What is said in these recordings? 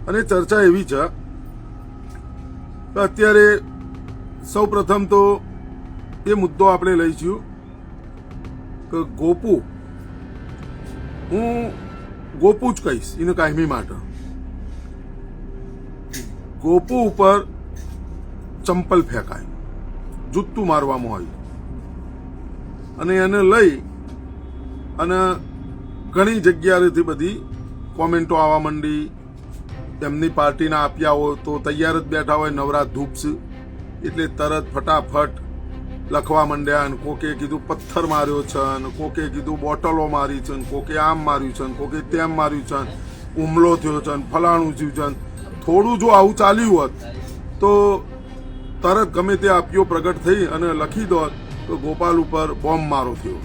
અને ચર્ચા એવી છે કે અત્યારે સૌ પ્રથમ તો એ મુદ્દો આપણે લઈશું કે ગોપુ, હું ગોપુ જ કહીશ એને કાયમી માટે, ગોપુ ઉપર ચંપલ ફેંકાય, જૂતું મારવામાં આવ્યું અને એને લઈ અને ઘણી જગ્યાએથી બધી કોમેન્ટો આવવા માંડી. એમની પાર્ટીના આપ્યા હોય તો તૈયાર જ બેઠા હોય, નવરા ધૂપ એટલે તરત ફટાફટ લખવા માંડ્યા. અને કોકે કીધું પથ્થર માર્યો છે, અને કોકે કીધું બોટલો મારી છે, કોકે આમ માર્યું છે, કોકે તેમ માર્યું છે, હુમલો થયો છે, ફલાણું થયું છે. થોડું જો આવું ચાલ્યું હોત તો તરત ગમે તે આપીઓ પ્રગટ થઈ અને લખી દો તો ગોપાલ ઉપર બોમ્બ મારો થયો,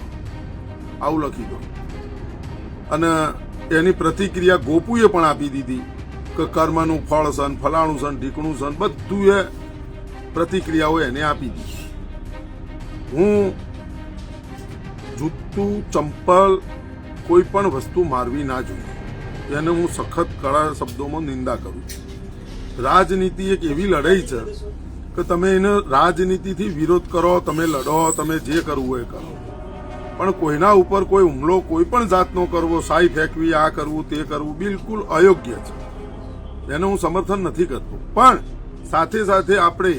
આવું લખી દો. અને એની પ્રતિક્રિયા ગોપુએ પણ આપી દીધી કે કર્મનું ફળ છે, ફલાણું છે, ઢીકણું છે, બધું એ પ્રતિક્રિયાઓ એને આપી દીધી. હું જૂતું, ચંપલ, કોઈ પણ વસ્તુ મારવી ના જોઈએ, એને હું સખત કડા શબ્દોમાં નિંદા કરું છું. રાજનીતિ એક એવી લડાઈ છે કે તમે એને રાજનીતિથી વિરોધ કરો, તમે લડો, તમે જે કરવું એ કરો, પણ કોઈના ઉપર કોઈ હુમલો કોઈ પણ જાતનો કરવો, સાઈ ફેંકવી, આ કરવું તે કરવું બિલકુલ અયોગ્ય છે. એને હું સમર્થન નથી કરતો. પણ સાથે સાથે આપણે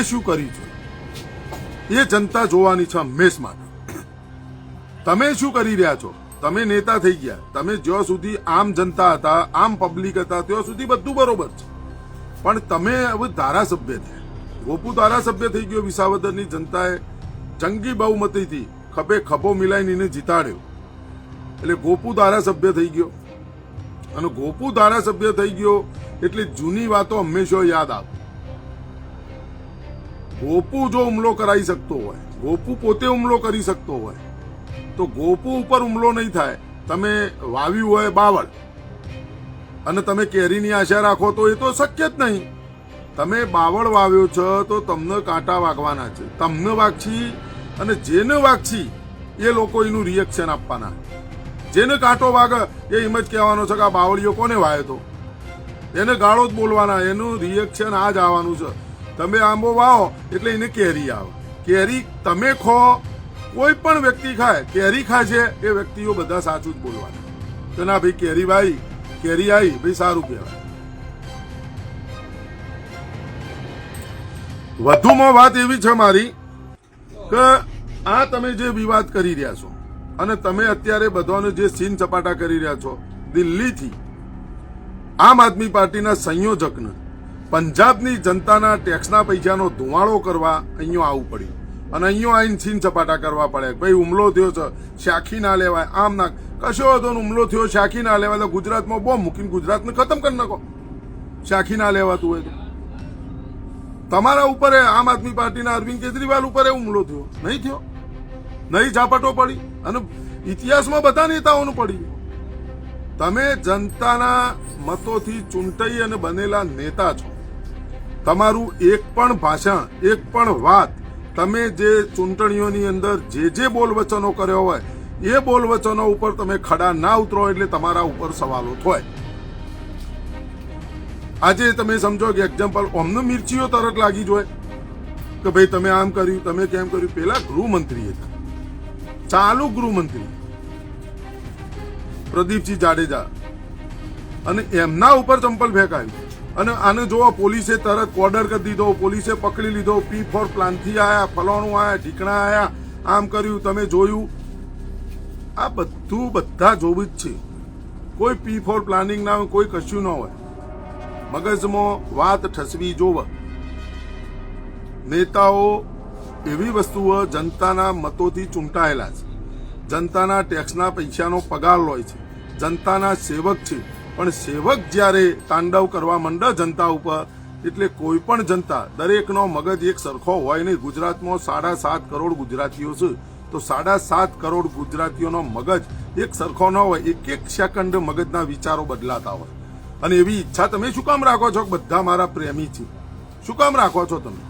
શું કર્યું છે એ જનતા જોવાની છે હંમેશ માટે. તમે શું કરી રહ્યા છો? તમે નેતા થઈ ગયા, તમે જ્યાં સુધી આમ જનતા હતા, આમ પબ્લિક હતા, ત્યાં સુધી બધું બરોબર છે. પણ તમે હવે ધારાસભ્ય થયા, ગોપુ ધારાસભ્ય થઈ ગયો. વિસાવદરની જનતાએ જંગી બહુમતીથી ખભે ખભો મિલાઈને એને જીતાડ્યો, એટલે ગોપુ ધારાસભ્ય થઈ ગયો. અને ગોપુ ધારાસભ્ય થઈ ગયો એટલે જૂની વાતો હંમેશા યાદ આવે. ગોપુ જો હુમલો કરાવી શકતો હોય, ગોપુ પોતે હુમલો કરી શકતો હોય, તો ગોપુ ઉપર હુમલો નહીં થાય. તમે વાવ્યું હોય બાવળ અને તમે કેરીની આશા રાખો તો એ તો શક્ય જ નહીં. તમે બાવળ વાવ્યો છો તો તમને કાંટા વાગવાના છે, તમને વાગછી અને જેને વાગછી એ લોકો એનું રિએક્શન આપવાના. જેને કાંટો વાગે એ એમ જ કહેવાનો છે કે આ બાવળીઓ કોને વાયો તો, એને ગાળો જ બોલવાના, એનું રિએક્શન આ જ આવવાનું છે. તમે આંબો વાવો એટલે એને કેરી આવે. કેરી તમે ખો, કોઈ પણ વ્યક્તિ ખાય, કેરી ખાય છે એ વ્યક્તિઓ બધા સાચું જ બોલવાના કે ના ભાઈ કેરી ભાઈ, કેરી આવી ભાઈ, સારું કહેવાય. વધુમાં વાત એવી છે મારી કે આ તમે જે વિવાદ કરી રહ્યા છો અને તમે અત્યારે બધાને જે સીન ચપાટા કરી રહ્યા છો, દિલ્હીથી આમ આદમી પાર્ટીના સંયોજકને પંજાબની જનતાના ટેક્સના પૈસાનો ધુમાડો કરવા અહીંયા આવવું પડ્યું અને અહીંયા આવીને સીન ચપાટા કરવા પડે. ભાઈ હુમલો થયો છે, શાખી ના લેવાય, આમ ના, કશો હતો હુમલો થયો, શાખી ના લેવાય તો ગુજરાતમાં બોમ્બ મૂકીને ગુજરાતને ખતમ કરી નાખો. શાખી ના લેવાતું હોય તો તમારા ઉપર આમ આદમી પાર્ટીના અરવિંદ કેજરીવાલ ઉપર હુમલો થયો, નહીં થયો? નહીં ઝાપટો પડી અને ઇતિહાસમાં બધા નેતાઓનું પડી. તમે જનતાના મતોથી ચૂંટાઈ અને બનેલા નેતા છો. તમારું એક પણ ભાષણ, એક પણ વાત, તમે જે ચૂંટણીઓની અંદર જે બોલ વચનો કર્યો હોય એ બોલ વચનો ઉપર તમે ખડા ના ઉતરો એટલે તમારા ઉપર સવાલો થાય. આજે તમે સમજો કે એક્ઝામ્પલ અમને મિર્ચીઓ તરત લાગી જોઈએ કે ભાઈ તમે આમ કર્યું, તમે કેમ કર્યું. પેલા ગૃહમંત્રી હતા, ચાલુ ગૃહમંત્રી પ્રદીપસિંહ જાડેજા, અને એમના ઉપર ચંપલ ફેંકાયું. અને આને જોવા પોલીસે તરત ઓર્ડર કરી દીધો, પોલીસે પકડી લીધો. P4 પ્લાનથી આયા, ફલાણું આયા, ઢીકણા આયા, આમ કર્યું, તમે જોયું. આ બધું બધા જોવું જ છે. કોઈ P4 પ્લાનિંગ ના હોય, કોઈ કશું ન હોય. મગજમાં વાત ઠસવી જોવે. નેતાઓ એવી વસ્તુઓ જનતાના મતોથી ચૂંટાયેલા છે, જનતાના ટેક્સના પૈસાનો પગાર લે છે, જનતાના સેવક છે. પણ સેવક જ્યારે તાંડવ કરવા માંડે જનતા ઉપર એટલે કોઈ પણ જનતા, દરેકનો મગજ એક સરખો હોય નહીં. ગુજરાતમાં 7.5 કરોડ ગુજરાતીઓ છે, તો 7.5 કરોડ ગુજરાતીઓનો મગજ એક સરખો ન હોય. એક સેકન્ડ મગજના વિચારો બદલાતા હોય. અને એવી ઈચ્છા તમે શું કામ રાખો છો કે બધા મારા પ્રેમી છે? શું કામ રાખો છો તમે?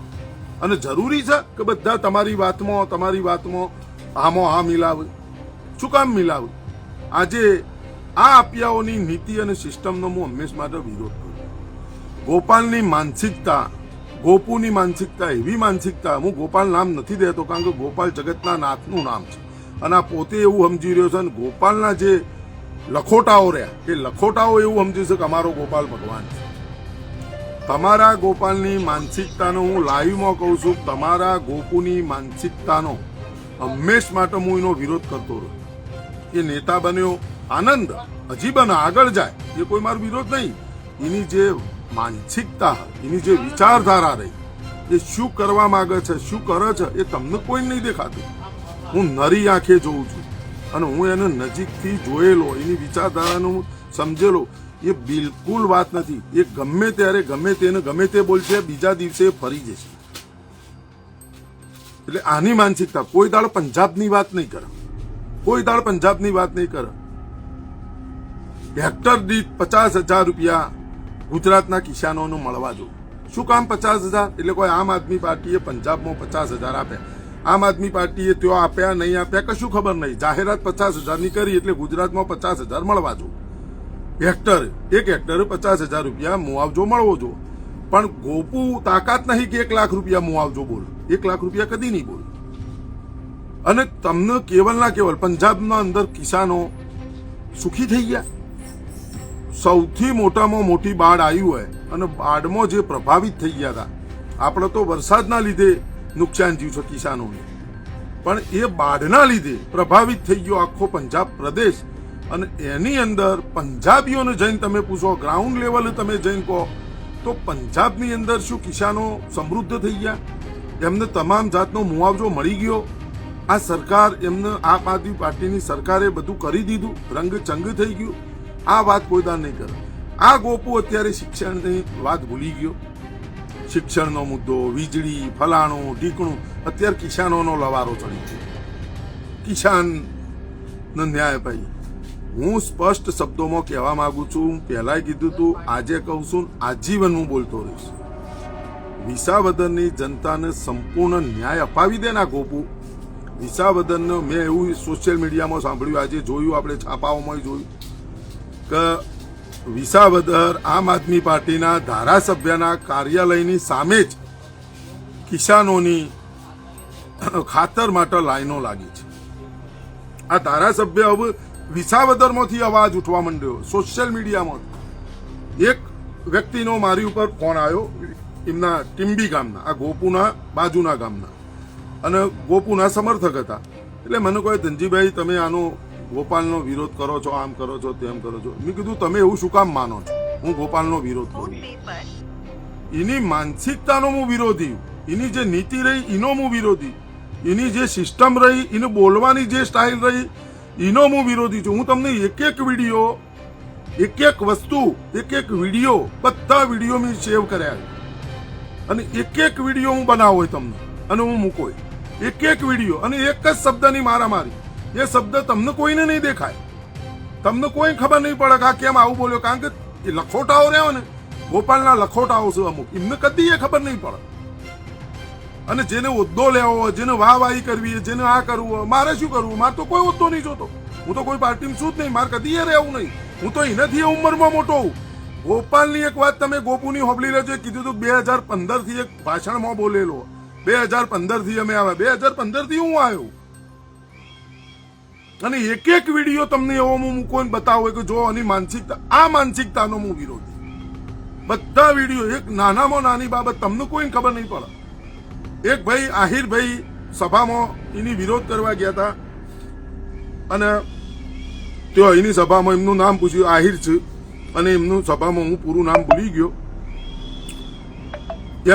અને જરૂરી છે કે બધા તમારી વાતમાં આમાં હા મિલાવે? શું કામ મિલાવે? આજે આ આપિયાઓની નીતિ અને સિસ્ટમનો હું હંમેશ માટે વિરોધ કરું. ગોપાલની માનસિકતા, ગોપુની માનસિકતા, એવી માનસિકતા, હું ગોપાલ નામ નથી દેતો કારણ કે ગોપાલ જગતના નાથનું નામ છે અને આ પોતે એવું સમજી રહ્યો છે અને ગોપાલના જે લખોટાઓ રહ્યા એ લખોટાઓ એવું સમજે છે કે અમારો ગોપાલ ભગવાન છે. તમારા ગોપાલની માનસિકતાનો હું લાઈવમાં કહું છું, તમારા ગોપુની માનસિકતાનો હંમેશ માટે હું એનો વિરોધ કરતો રહ્યો. એ નેતા બન્યો આનંદ, હજી બને આગળ જાય, એ કોઈ મારો વિરોધ નહીં. એની જે માનસિકતા, એની જે વિચારધારા રહી, એ શું કરવા માંગે છે, શું કરે છે, એ તમને કોઈ નહીં દેખાતું. હું નરી આંખે જોઉં છું અને હું એને નજીકથી જોયેલો, એની વિચારધારાનો હું સમજેલો. એ બિલકુલ વાત નથી. એ ગમે ત્યારે ગમે તેને ગમે તે બોલશે, બીજા દિવસે ફરી જશે. એટલે આની માનસિકતા કોઈ દાડો પંજાબની વાત નહીં કરે, કોઈ દાડો પંજાબની વાત નહીં કરે. હેક્ટર દીઠ 50,000 રૂપિયા ગુજરાતના કિસાનોને મળવા જો. શું કામ 50,000? એટલે કોઈ આમ આદમી પાર્ટીએ પંજાબમાં 50,000 આપ્યા, આમ આદમી પાર્ટીએ ત્યાં આપ્યા નહીં આપ્યા કશું ખબર નહીં. જાહેરાત 50,000 ની કરી એટલે ગુજરાતમાં 50,000 મળવા જો. હેક્ટર, એક હેક્ટરે 50,000 રૂપિયા મુઆવજો મળવો જો. પણ ગોપુ તાકાત નહીં કે 1 લાખ રૂપિયા મુઆવજો બોલ. 1 લાખ રૂપિયા કદી નહીં બોલ. અને તમને કેવલ ના કેવલ પંજાબના અંદર કિસાનો સુખી થઈ ગયા. સૌથી મોટામાં મોટી બાઢ આવી હોય અને બાઢમાં જે પ્રભાવિત થઈ ગયા હતા, આપણે તો વરસાદના લીધે નુકસાન થયું છે કિસાનોને, પણ એ બાઢના લીધે પ્રભાવિત થઈ ગયો આખો પંજાબ પ્રદેશ. અને એની અંદર પંજાબીઓને જઈને તમે પૂછો, ગ્રાઉન્ડ લેવલે તમે જઈને કહો તો પંજાબની અંદર શું કિસાનો સમૃદ્ધ થઈ ગયા? એમને તમામ જાતનો મુઆવજો મળી ગયો. આ સરકાર, એમને આમ આદમી પાર્ટીની સરકારે બધું કરી દીધું, રંગચંગ થઈ ગયું. આ વાત કોઈ દાન નહીં કરે. આ ગોપુ અત્યારે શિક્ષણની વાત ભૂલી ગયો. શિક્ષણનો મુદ્દો, વીજળી, ફલાણું ઢીકણું, અત્યારે કિસાનોનો લવારો ચડી ગયો. કિસાનનો ન્યાય ભાઈ, હું સ્પષ્ટ શબ્દોમાં કહેવા માંગુ છું, પહેલાય કીધું તું, આજે કહું છું, આજીવન હું બોલતો રહીશ. વિસાવદરની જનતાને સંપૂર્ણ ન્યાય અપાવી દે ના ગોપુ. વિસાવદરનો મેં એવું સોશિયલ મીડિયામાં સાંભળ્યું, આજે જોયું, આપણે છાપાઓમાં જોયું કે વિસાવદર આમ આદમી પાર્ટીના ધારાસભ્યના કાર્યાલયની સામે જ કિસાનોની ખાતર માટે લાઈનો લાગી છે. આ ધારાસભ્ય હવે વિસાવદરમાંથી અવાજ ઉઠવા માંડ્યો સોશિયલ મીડિયામાં. એક વ્યક્તિનો મારી ઉપર ફોન આવ્યો, એમના ટીમ્બી ગામના, આ ગોપુના બાજુના ગામના, અને ગોપુના સમર્થક હતા. એટલે મને કહે, ધનજીભાઈ તમે આનો ગોપાલનો વિરોધ કરો છો, આમ કરો છો, તેમ કરો છો. મેં કીધું તમે એવું શું કામ માનો છો હું ગોપાલનો વિરોધ કરું? એની માનસિકતાનો હું વિરોધી, એની જે નીતિ રહી એનો હું વિરોધી, એની જે સિસ્ટમ રહી, એને બોલવાની જે સ્ટાઇલ રહી એનો હું વિરોધી છું. હું તમને એક એક વિડીયો, એક એક વસ્તુ, એક એક વિડીયો, બધા વિડીયો મેં સેવ કર્યા અને એક એક વિડીયો હું બનાવો તમને અને હું મૂકો. એક એક વિડીયો અને એક જ શબ્દની મારામારી. એ શબ્દ તમને કોઈને નહીં દેખાય, તમને કોઈ ખબર નહીં પડે કે આ કેમ આવું બોલ્યો. કારણ કે એ લખોટાઓ રહ્યો ને, ગોપાલના લખોટાઓ છે અમુક, એમને કદી એ ખબર નહીં પડે. અને જેને હોદ્દો લેવો, જેને વાહવાહી કરવી, જેને આ કરવું, મારે શું કરવું? મારે તો કોઈ હોદ્દો નહીં જોતો. હું તો કોઈ પાર્ટીમાં છું જ નહીં, મારે કદી એ રહેવું નહીં. હું તો એનાથી ઉંમરમાં મોટો હોઉં. ગોપાલની એક વાત તમે ગોપુની હોબલી લેજો. કીધું તું 2015 થી એક ભાષણમાં બોલેલો, 2015 થી અમે આવ્યા, 2015 થી હું આવ્યો. અને એક એક વિડીયો તમને એવો હું મૂકો ને બતાવો કે જો આની માનસિકતા, આ માનસિકતાનો હું વિરોધી. બધા વિડીયો, એક નાનામાં નાની બાબત તમને કોઈ ખબર નહીં પડે. એક ભાઈ આહિરભાઈ સભામાં એની વિરોધ કરવા ગયા હતા અને તેઓ એની સભામાં એમનું નામ પૂછ્યું, આહિર છે, અને એમનું સભામાં હું પૂરું નામ ભૂલી ગયો.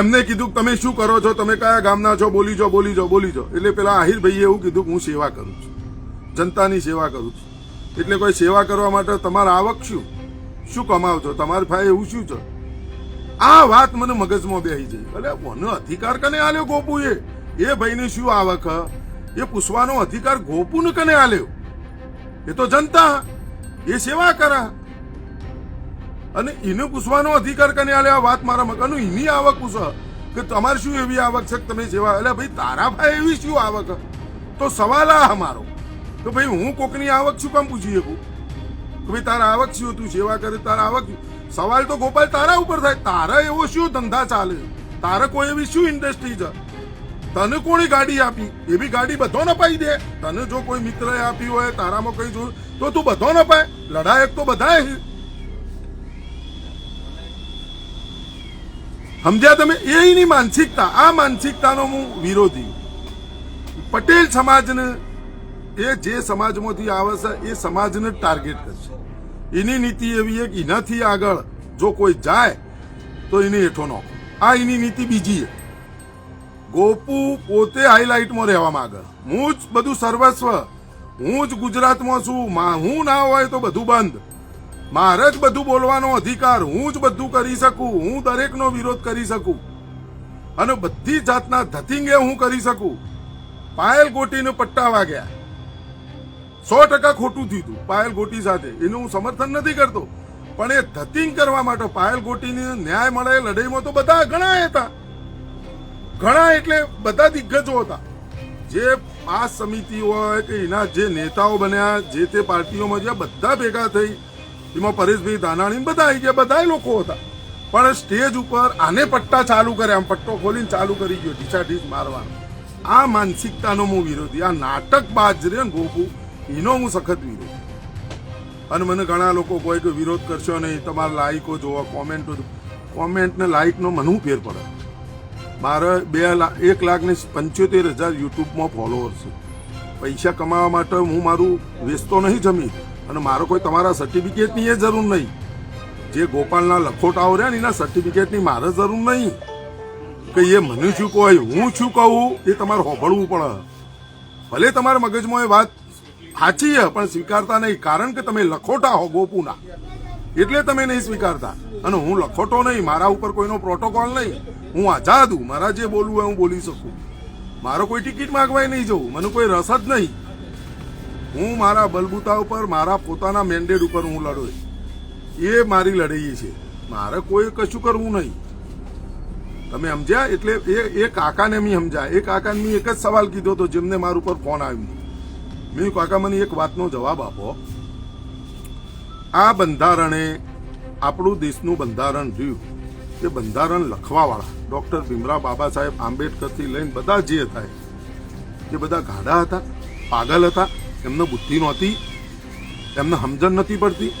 એમને કીધું તમે શું કરો છો, તમે કયા ગામના છો, બોલી જાઓ, બોલી જાઓ, બોલી જાઓ. એટલે પેલા આહિરભાઈએ એવું કીધું કે હું સેવા કરું છું, જનતાની સેવા કરું છું. એટલે કોઈ સેવા કરવા માટે તમારા આવક શું કમાવ છો, તમારી પાસે એવું શું છે? આ વાત મને મગજમાં બેસી જઈ. એટલે મને અધિકાર કને આલ્યો ગોપુએ? એ ભાઈને શું આવક, એ પૂછવાનો અધિકાર ગોપુને કને આલ્યો? એ તો જનતા, એ સેવા કરા, અને એને પૂછવાનો અધિકાર કને આલ્યો? આ વાત મારા મગજનું. એની આવક પૂછો કે તમારે શું એવી આવક છે કે તમે સેવા? એટલે ભાઈ તારા ભાઈ એવી શું આવક? તો સવાલ આ અમારો કે ભાઈ હું કોકની આવક શું કામ પૂછી શકું? કે ભાઈ તારા આવક શું, તું સેવા કરે તારા આવક. સવાલ તો ગોપાલ તારા ઉપર થાય, તારા એવો શું ધંધા ચાલે, તારે કોઈ એવી શું ઇન્ડસ્ટ્રી છે, તને કોણે ગાડી આપી, એ બી ગાડી બધો નપાઈ દે. તને જો કોઈ મિત્રએ આપી હોય, તારામાં કઈ જોયું તો તું બધો નપાય. લડાયક તો બધાય. સમજ્યા તમે? એની માનસિકતા, આ માનસિકતાનો હું વિરોધી. પટેલ સમાજને, એ જે સમાજમાંથી આવે છે એ સમાજને ટાર્ગેટ કરશે. એની નીતિ એવી છે કે એનાથી આગળ જો કોઈ જાય તો એને હેઠો નાખો. આ એની નીતિ બીજી છે. ગોપુ પોતે હાઈલાઇટમાં રહેવા માંગે. હું જ બધું સર્વસ્વ, હું જ ગુજરાતમાં છું, હું ના હોય તો બધું બંધ, મારે જ બધું બોલવાનો અધિકાર, હું જ બધું કરી શકું, હું દરેકનો વિરોધ કરી શકું અને બધી જાતના ધતિંગે હું કરી શકું. પાયલ ગોટીને પટ્ટા વાગ્યા, 100% ખોટું થયું હતું પાયલ ગોટી સાથે, એનું હું સમર્થન નથી કરતો, પણ એ ધતિંગ કરવા માટે પાયલ ગોટીને ન્યાય મળે લડાઈમાં તો બધા ઘણા હતા, ઘણા એટલે બધા દિગ્ગજો હતા. જે આ સમિતિ હોય કે એના જે નેતાઓ બન્યા, જે તે પાર્ટીઓમાં જ્યાં બધા ભેગા થઈ, એમાં પરેશભાઈ ધાનાણી બધા આવી ગયા, બધા લોકો હતા. પણ સ્ટેજ ઉપર આને પટ્ટા ચાલુ કર્યા, આમ પટ્ટો ખોલીને ચાલુ કરી ગયો ઢીસાઢીસ મારવાનો. આ માનસિકતાનો હું વિરોધી. આ નાટક બાજ રે ગોપુ, એનો હું સખત વિરોધ. અને મને ઘણા લોકો કોઈ કે વિરોધ કરશો નહીં, તમારા લાઈકો જોવો, કોમેન્ટ ને લાઈક નો મને ફેર પડે. મારે 1,75,000 યુટ્યુબમાં ફોલોઅર્સ છે. પૈસા કમાવા માટે હું મારું વેચતો નહીં જમીન, અને મારો કોઈ તમારા સર્ટિફિકેટની એ જરૂર નહીં. જે ગોપાલના લખોટાઓ રહ્યા ને એના સર્ટિફિકેટની મારે જરૂર નહીં કે એ મને શું કહે, હું શું કહું એ તમારે હોભળવું પડે. ભલે તમારા મગજમાં એ વાત સાચી છે પણ સ્વીકારતા નહીં, કારણ કે તમે લખોટા હો ગોપુના, એટલે તમે નહીં સ્વીકારતા. અને હું લખોટો નહીં, મારા ઉપર કોઈનો પ્રોટોકોલ નહીં, હું આઝાદ હું, મારા જે બોલવું હોય હું બોલી શકું. મારો કોઈ ટિકિટ માંગવાય નહીં જવું, મને કોઈ રસ જ નહીં. હું મારા બલબૂતા ઉપર, મારા પોતાના મેન્ડેટ ઉપર હું લડું, એ મારી લડાઈ છે. મારે કોઈ કશું કરવું નહીં. તમે સમજ્યા? એટલે એ કાકાને મેં સમજ્યા. એ કાકાને મેં એક જ સવાલ કીધો હતો જેમને મારા ઉપર ફોન આવ્યો. મેં કાકા મને એક વાતનો જવાબ આપો. આ બંધારણે આપણું દેશનું બંધારણ રહ્યું, એ બંધારણ લખવાવાળા ડોક્ટર ભીમરાવ બાબા સાહેબ આંબેડકરથી લઈને બધા જે હતા એ બધા ગાડા હતા, પાગલ હતા, એમને બુદ્ધિ નહોતી, એમને સમજણ નથી પડતી.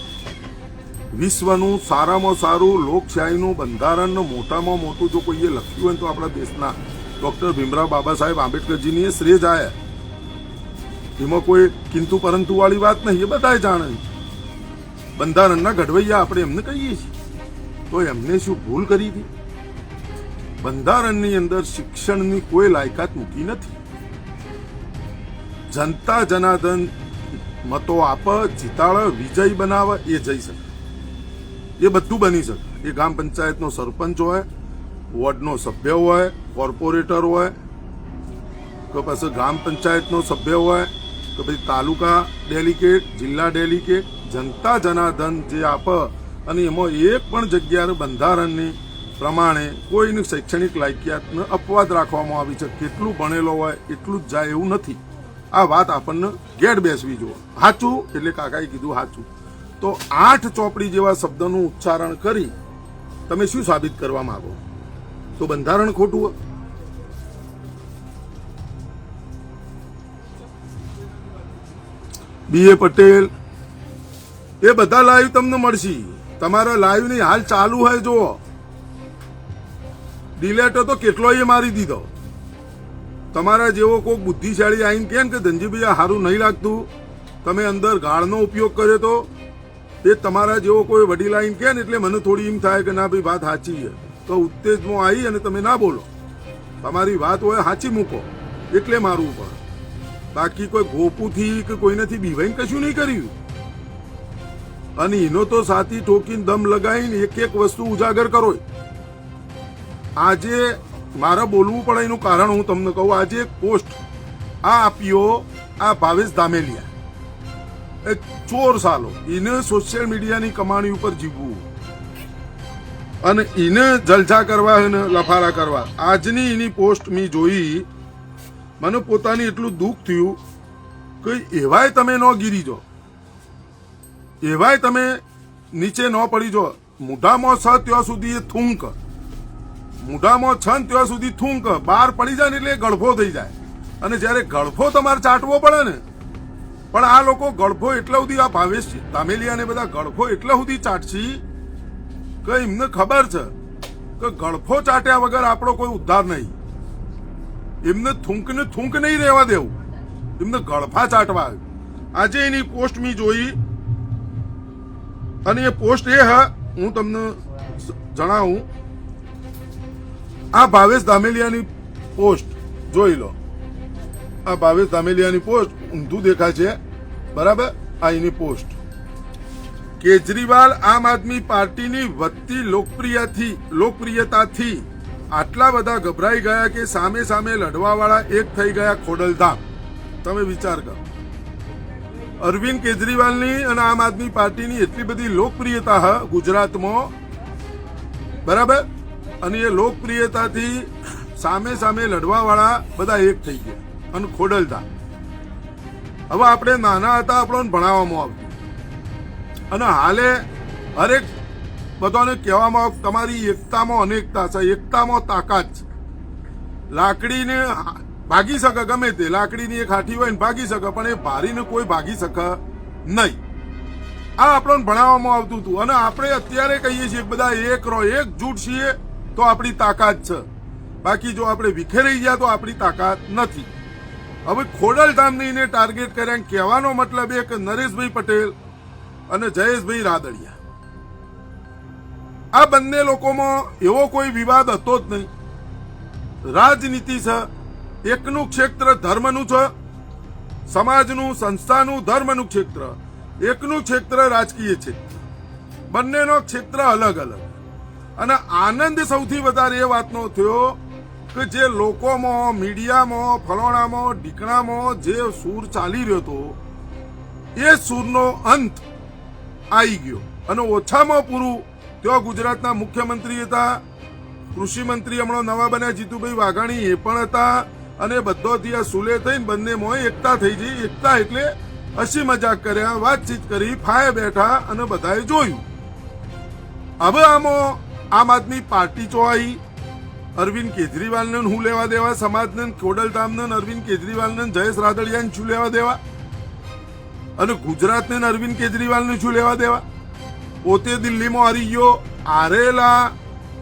વિશ્વનું સારામાં સારું લોકશાહીનું બંધારણ મોટામાં મોટું જો કોઈએ લખ્યું હોય તો આપણા દેશના ડોક્ટર ભીમરાવ બાબા સાહેબ આંબેડકરજીની એ શ્રેય જાય. એમાં કોઈ કિંતુ પરંતુ વાળી વાત નહીં, એ બધાએ જાણે. બંધારણના ઘડવૈયા આપણે એમને કહીએ છીએ, તો એમને શું ભૂલ કરી હતી? બંધારણની અંદર શિક્ષણની કોઈ લાયકાત મૂકી નથી. જનતા જનાર્દન મતો આપે, જીતાડે, વિજય બનાવે, એ જઈ શકે, એ બધું બની શકે. એ ગ્રામ પંચાયતનો સરપંચ હોય, વોર્ડનો સભ્ય હોય, કોર્પોરેટર હોય, કે પછી ગ્રામ પંચાયતનો સભ્ય હોય, કે પછી તાલુકા ડેલિકેટ, જિલ્લા ડેલિકેટ, જનતા જનાર્દન જે આપે. અને એમાં એક પણ જગ્યાએ બંધારણની પ્રમાણે કોઈની શૈક્ષણિક લાયકાતને અપવાદ રાખવામાં આવી છે. કેટલું ભણેલો હોય એટલું જ જાય એવું નથી. આ વાત આપણને ગેડ બેસવી જોઈએ. સાચું એટલે કાકાએ કીધું સાચું. તો 8 ચોપડી જેવા શબ્દનું ઉચ્ચારણ કરી તમે શું સાબિત કરવા માંગો? તો બંધારણ ખોટું હોય? BA પટેલ એ બધા લાઈવ તમને મળશે. તમારા લાઈવ ની હાલ ચાલુ હોય જુઓ. ડિલેટ તો કેટલોય મારી દીધો. તમારા જેવો કોઈક બુદ્ધિશાળી આવીને કેમ કે ધનજીભાઈ આ સારું નહીં લાગતું, તમે અંદર ગાળનો ઉપયોગ કર્યો તો એ તમારા જેવો કોઈ વડીલ આવીને કે એટલે મને થોડી એમ થાય કે ના ભાઈ વાત સાચી છે, તો ઉત્તેજમાં આવી અને તમે ના બોલો. તમારી વાત હોય સાચી મૂકો એટલે મારું ઉપર. બાકી કોઈ ગોપુથી કે કોઈનાથી બીવાઈને કશું નહીં કર્યું. અને એનો તો સાથી ઠોકીને દમ લગાવીને એક એક વસ્તુ ઉજાગર કરો. આજે મારે બોલવું પડે એનું કારણ હું તમને કહું. આજે એક પોસ્ટ આ આપ્યો આ ભાવેશ ધામેલિયા, એક ચોર સાલો, એને સોશિયલ મીડિયાની કમાણી ઉપર જીવવું અને એને જલસા કરવા અને લફારા કરવા. આજની એની પોસ્ટ મેં જોઈ, મને પોતાની એટલું દુઃખ થયું કે એવાય તમે ન ગીરી જો, એવાય તમે નીચે ન પડી જો. મોઢામાં છ ત્યાં સુધી એ થૂંક, મોઢામાં છ ને ત્યાં સુધી થૂંક, બહાર પડી જાય ને એટલે ગળફો થઈ જાય. અને જયારે ગળફો તમારે ચાટવો પડે ને, પણ આ લોકો ગળફો એટલા સુધી, આ ભાવેશ ધામેલિયા ને બધા ગળફો એટલા સુધી ચાટશી કે એમને ખબર છે કે ગળફો ચાટ્યા વગર આપણો કોઈ ઉદ્ધાર નહીં. એમને થૂંક નહીં રહેવા દેવું, એમને ગળફા ચાટવા. આજે એની પોસ્ટ મેં જોઈ અને એ પોસ્ટ એ હા હું તમને જણાવું. આ ભાવેશ ધામેલિયાની પોસ્ટ જોઈ લો. આ ભાવેશ ધામેલિયાની પોસ્ટ ઊંધું દેખાય છે, બરાબર. આ એની પોસ્ટ. કેજરીવાલ આમ આદમી પાર્ટીની વધતી લોકપ્રિયતાથી આટલા બધા ગભરાઈ ગયા કે સામે સામે લડવાવાળા એક થઈ ગયા ખોડલધામ. તમે વિચાર કરો, અરવિંદ કેજરીવાલની અને આમ આદમી પાર્ટીની એટલી બધી લોકપ્રિયતા હ ગુજરાતમાં, બરાબર. અને એ લોકપ્રિયતાથી સામે સામે લડવાવાળા બધા એક થઈ ગયા અને ખોડલધામ. હવે આપણે નાના હતા, આપણને ભણાવવામાં આવતું, અને હાલે હરેક બધાને કહેવામાં આવે તમારી એકતામાં અનેકતા છે, એકતામાં તાકાત છે. લાકડીને ભાગી શકે ગમે તે, લાકડીની એક હાથી હોય ને ભાગી શકે, પણ એ ભારીને કોઈ ભાગી શકે નહીં. આ આપણને ભણાવવામાં આવતું હતું. અને આપણે અત્યારે કહીએ છીએ બધા એકજૂટ છીએ તો આપણી તાકાત છે. બાકી જો આપણે વિખેરાઈ ગયા તો આપણી તાકાત નથી. હવે ખોડલધામને એને ટાર્ગેટ કર્યા. કહેવાનો મતલબ એ કે નરેશભાઈ પટેલ અને જયેશભાઈ રાદડિયા, આ બંને લોકોમાં એવો કોઈ વિવાદ હતો જ નહીં. રાજનીતિ છે, એકનું ક્ષેત્ર ધર્મનું છે, સમાજનું, સંસ્થાનું, ધર્મનું ક્ષેત્ર, એકનું ક્ષેત્ર રાજકીય ક્ષેત્ર, બંનેનો ક્ષેત્ર અલગ અલગ. અને આનંદ સૌથી વધારે એ વાતનો થયો કે જે લોકોમાં, મીડિયામાં, ફલોણામાં, ઢીકણામાં જે સૂર ચાલી રહ્યો હતો એ સૂરનો અંત આવી ગયો. અને ઓછામાં પૂરું તેઓ ગુજરાતના મુખ્યમંત્રી હતા, કૃષિ મંત્રી હમણાં નવા બન્યા જીતુભાઈ વાઘાણી એ પણ હતા. અને બધોથી આ સુલે થઈને બંનેમાં એકતા થઈ ગઈ. એકતા એટલે હસી મજાક કર્યા, વાતચીત કરી, ફાયે બેઠા અને બધાએ જોયું. હવે આમાં આમ આદમી પાર્ટી ચોવાઈ. અરવિંદ કેજરીવાલને હું લેવા દેવા, સમાજને, ખોડલધામને, અરવિંદ કેજરીવાલને, જયેશ રાદડિયાને શું લેવા દેવા, અને ગુજરાતને અરવિંદ કેજરીવાલને શું લેવા દેવા. પોતે દિલ્હીમાં હારી ગયો. હારેલા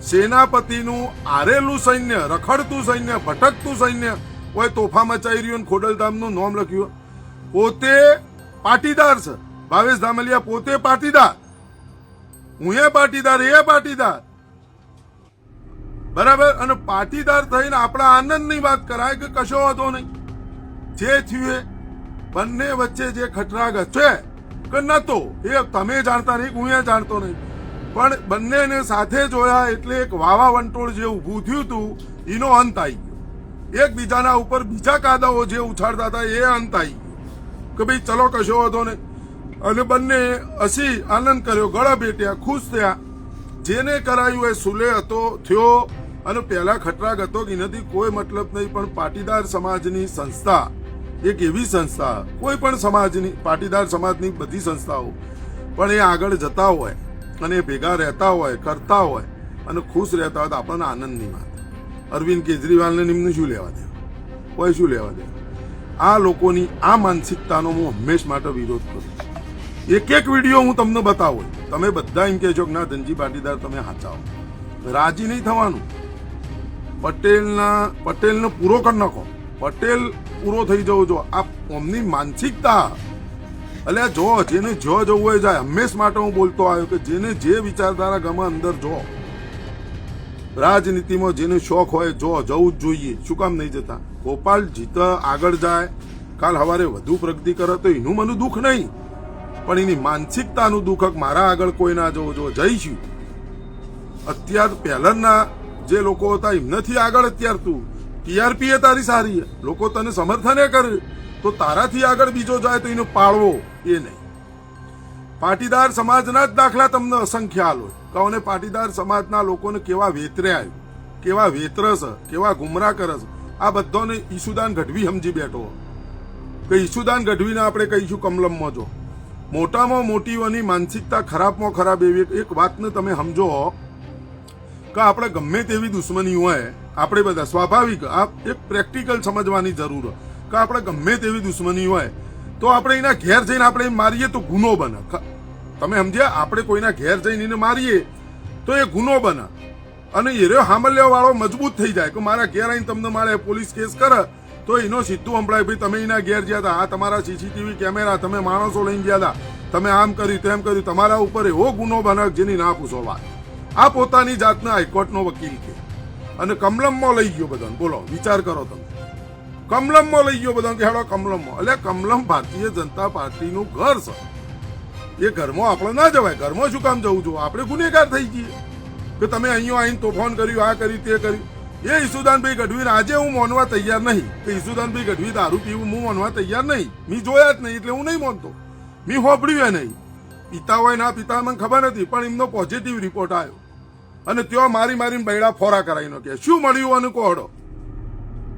સેનાપતિનું હારેલું સૈન્ય, રખડતું સૈન્ય, ભટકતું સૈન્ય કોઈ તોફા મચાઈ રહ્યું, ખોડલધામનું નામ લખ્યું. પોતે પાટીદાર છે ભાવેશ ધામેલિયા, પોતે પાટીદાર, હું એ પાટીદાર, એ પાટીદાર, બરાબર. અને પાટીદાર થઈને આપણા આનંદની વાત કરાય કે કશો વાંધો નહીં. જે થયું બંને વચ્ચે જે ખટરાગ છે કે નતો એ તમે જાણતા નહીં, હું એ જાણતો નહીં, પણ બંનેને સાથે જોયા એટલે એક વાવા વંટોળ જે ઊભું થયું હતું એનો અંત આવી ગયો. એકબીજાના ઉપર બીજા કાદાઓ જે ઉછાળતા હતા એ અંત આવી ગયો કે ભાઈ ચલો કશો વાંધો નહીં. અને બંને હસી આનંદ કર્યો, ગળા ભેટ્યા, ખુશ થયા. જેને કરાયું એ સુલે હતો, થયો. અને પહેલા ખટરાગ હતો કે એનાથી કોઈ મતલબ નહીં, પણ પાટીદાર સમાજની સંસ્થા એક એવી સંસ્થા, કોઈ પણ સમાજની, પાટીદાર સમાજની બધી સંસ્થાઓ પણ એ આગળ જતા હોય અને ભેગા રહેતા હોય, કરતા હોય અને ખુશ રહેતા હોય તો આપણને આનંદની વાત. અરવિંદ કેજરીવાલને નિમ્ન શું લેવા દેવા, કોઈ શું લેવા દેવા. આ લોકોની આ માનસિકતાનો હું હંમેશ માટે વિરોધ કરું. એક વિડીયો હું તમને બતાવું, તમે બધા એમ કહેજો કે ના ધનજી પાટીદાર તમે હાચાઓ. રાજી નહીં થવાનું. પટેલને પૂરો કરી નાખો, પટેલ પૂરો થઈ જવો. જો આ અમની માનસિકતા, એટલે જો જેને જો જવું હોય જાય. હંમેશ માટે હું બોલતો આવ્યો કે જેને જે વિચારધારા ગમે અંદર જો, રાજનીતિમાં જેને શોખ હોય જો, જવું જ જોઈએ. શું કામ નહીં જતા? ગોપાલ જીત આગળ જાય, કાલ સવારે વધુ પ્રગતિ કરે તો એનું મને દુઃખ નહીં, પણ એની માનસિકતાનું દુઃખ મારા આગળ કોઈ ના જવું. જો જઈશું અત્યાર પહેલાના જે લોકો હતા એમનાથી આગળ. અત્યાર તું ટીઆરપી તારી સારી, લોકો તને સમર્થન કરે તો તારાથી આગળ બીજો જાય તો એને પાળવો એ નહીં. પાટીદાર સમાજના જ દાખલા તમને અસંખ્ય હાલ હોય. કહો પાટીદાર સમાજના લોકોને કેવા વેતરે આવ્યું, કેવા વેતરસ, કેવા ગુમરાહ કરસ. આ બધાને ઈસુદાન ગઢવી સમજી બેઠો કે ઈસુદાન ગઢવીને આપણે કહીશું કમલમમાં જો મોટામાં મોટીઓની માનસિકતા ખરાબમાં ખરાબ એવી એક વાતને તમે સમજો કે આપણે ગમે તેવી દુશ્મની હોય, આપણે બધા સ્વાભાવિક આ એક પ્રેક્ટિકલ સમજવાની જરૂર હોય કે આપણે ગમે તેવી દુશ્મની હોય તો આપણે એના ઘેર જઈને આપણે મારીએ તો ગુનો બને. તમે સમજ્યા? આપણે કોઈના ઘેર જઈને એને મારીએ તો એ ગુનો બને અને એરો હામલ્ય વાળો મજબૂત થઈ જાય કે મારા ઘેર આવીને તમને મારે પોલીસ કેસ કરે તો એનો સીધું સંભળાય, ભાઈ તમે એના ઘેર ગયા હતા, આ તમારા સીસીટીવી કેમેરા, તમે માણસો લઈને ગયા હતા, તમે આમ કર્યું તેમ કર્યું, તમારા ઉપર એવો ગુનો બને જેની ના પૂછો વાત. આ પોતાની જાતને હાઈકોર્ટનો વકીલ કે અને કમલમમાં લઈ ગયો બધાને. બોલો, વિચાર કરો તમે. કમલમમાં લઈ ગયો બધાને કે હેડો કમલમમાં. એટલે કમલમ ભારતીય જનતા પાર્ટીનું ઘર છે. એ ઘરમાં આપણે ના જવાય. ઘરમાં શું કામ જવું છું? આપણે ગુનેગાર થઈ જઈએ કે તમે અહીંયા આવીને તોફાન કર્યું, આ કર્યું, તે કર્યું. એ ઈસુદાનભાઈ ગઢવી આજે હું માનવા તૈયાર નહીં કે ઈસુદાનભાઈ ગઢવી દારૂ પીવું હું માનવા તૈયાર નહીં. મેં જોયા જ નહીં એટલે હું નહીં માનતો. મેં હોપડ્યું નહીં. પિતા હોય ના પિતા મને ખબર નથી, પણ એમનો પોઝિટિવ રિપોર્ટ આવ્યો અને ત્યાં મારીને બૈડા ફોરા કરાવીનો કે શું મળ્યું અને કોહડો.